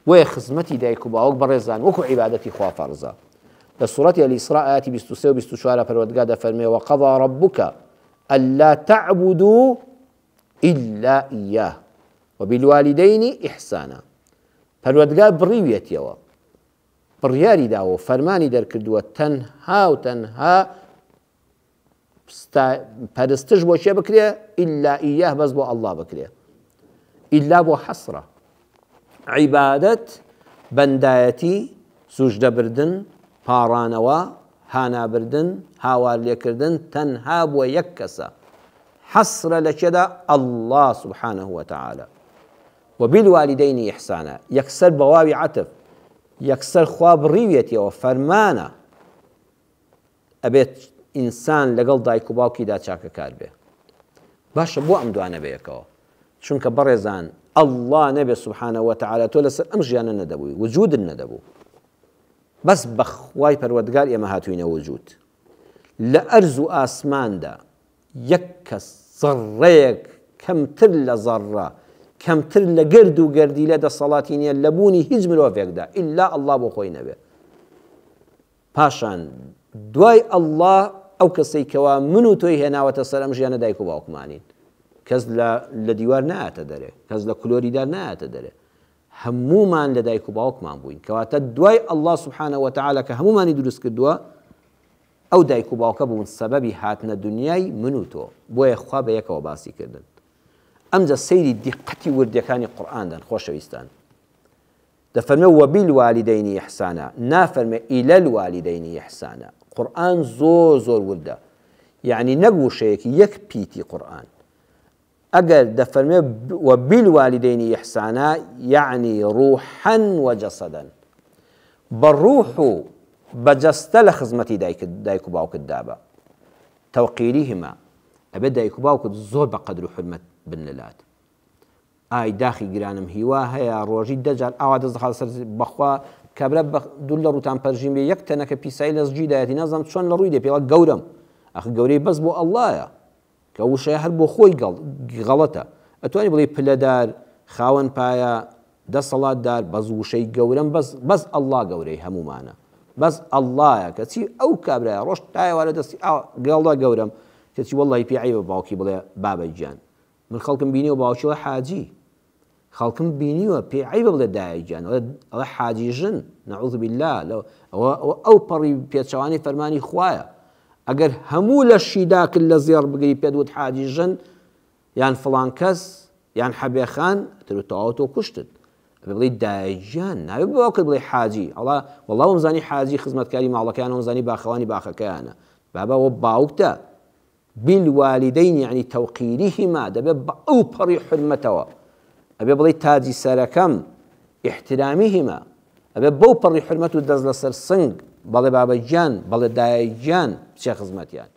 بۆیە خزمەتی دایک و باوک بەڕێزان وەکو عیبادەتی خوا فەرزە. لە سوورەتی ئەل-ئیسراء ئاەتی 23 و 24 پەروەردگار دەفەرمێ وەقەضا ڕەبوکە ئەللا تەعبودوا ئیلا ئیاه وبالوالدین ئیحسانا. پەروەردگار بڕیوێتیەوە، بڕیاری داوە، فەرمانی دەرکردووە تەنها و تەنها پەرستش بۆ چێ بکرێ؟ ئیلا ئیاه، بەس بۆ ئەڵڵا بکرێ. ئیلا بۆ حەسرە. عیبادەت، بەندایەتی، سوژدەبردن، پاڕانەوە، هانابردن، هاوار لێکردن تەنها بۆ یەک کەسە. حەسرە لە چێدا؟ ئەڵڵا سوبحانەه وتەعالا. وبالوالدین ئیحسانا، یەکسەر بە واوی عەتف، یەکسەر خوا بڕیوێتیەوە، فەرمانە ئەبێت ئینسان لەگەڵ دایک و باوکیدا چاکەکار بێ. باشە بۆ ئەم دوانە بەیەکەوە، چونکە بەڕێزان ئەڵڵا نەبێ سوبحانەه وتەعالا تۆ لەسەر ئەم ژیانە نەدەبووی، وجودت نەدەبوو، بەس بە خوای پەروەردگار ئێمە هاتووینە وجود. لە ئەرز و ئاسماندا یەک کەس زەڕەیەک کەمتر لە زەڕە، کەمتر لە گرد و گەردیلە دەسەڵاتی نییە لە بوونی هیچ مرۆڤێکدا ئیلا ئەڵڵا بۆ خۆی نەبێ. پاشان دوای ئەڵڵا ئەو کەسەی کەوا من و تۆی هێناوەتە سەر ئەم ژیانە دایک و باوکمانین. کەس لە دیوار نایەتە دەرێ، کەس لە کلۆریدار نایەتە دەرێ، هەمومان لە دایک و باوکمان بووین. کەواتە دوای ئەڵڵا سوبحانەه وتەعالا کە هەمومانی دروست کردووە، ئەو دایک و باوکە بوون سەبەبی هاتنە دنیای من و تۆ. بۆیە خوا بە یەکەوە باسی کردن. ئەمجا سەیری دیقەتی وردەکانی قورئاندان خۆشەویستان. دەفەرمێ وەبیلوالدین ئیحسانا، نافەرمێ ئیلە الوالدین ئیحسانا. قورئان زۆر زۆر وردە، یعنی نەک وشەیەکی، یەک پیتی قورئان. ئەگەر دەفەرمێ وەبیلوالدین ئیحسانا یعنی ڕوحەن وەجەسەدەن، بە ڕوح و بەجەستە لە خزمەتی دایک و باوکت دابە. تەوقیریهما، ئەبێ دایک و باوکت زۆر بە قەدر و حورمەت بنلات. ئای داخی گرانم هیوا هەیە ڕۆژی دەجار ئاوا دەست دەخات سەر بەخوا کابرا دوور لە ڕووتان پەرژین بێ یەک تەنەکە پیسایی لە زجیدایەتی نازانم چۆن لە ڕووی دێ پێڵە گەورم. ئەخ گەورەی بەس بۆ ئەڵڵایە کە وشەیە هەر بۆ خۆی غەڵەتە. ئەتوانی بڵێ پلەدار، خاوەن پایە، دەسەڵاتدار، بەس وشەی گەورم بەس ئەڵڵا گەورەی هەمومانە، بەس ئەڵڵایە. کەچی ئەو کابرایە ڕۆژ تایەوارە دەستی گەڵدا گەورم، کەچی وەڵڵی پێی عەیبە باوکی بڵێ بابەی گیان. من خەڵکم بینیوە باوکیڵە حاجی، خەڵکم بینیوە پێی عەیبە بڵێ دایک گیان، ئەڵێ حاجی ژن، نەعوذ بالله. ئەو پەڕی پێچەوانی فەرمانی خوایە. ئەگەر هەموو لە شیدا کرد لە زێڕ بگری پێدوت حاجی ژن یان فڵان کەس یان حەبێخان، تەواو تۆ کوشتت. بڵێ دایک گیان، ناوێت باوکت بڵێ حاجی. ئەڵا وەڵڵا وەمزانی حاجی خزمەتکاری ماڵەکەیانە، وەمزانی باخەوانی باخەکەیانە. بابا وە باوکتە. بالوالدین یعنی تەوقیریهما، دەبێت بە ئەو پەڕی حورمەتەوە. ئەبێ بڵێ تاجی سەرەکەم، ئیحترامیهما، ئەبێ بەو پەڕی حورمەت و دەست لەسەر سنگ بەڵێ بابەی گیان، بەڵێ دایک گیان، بچێ خزمەتیان.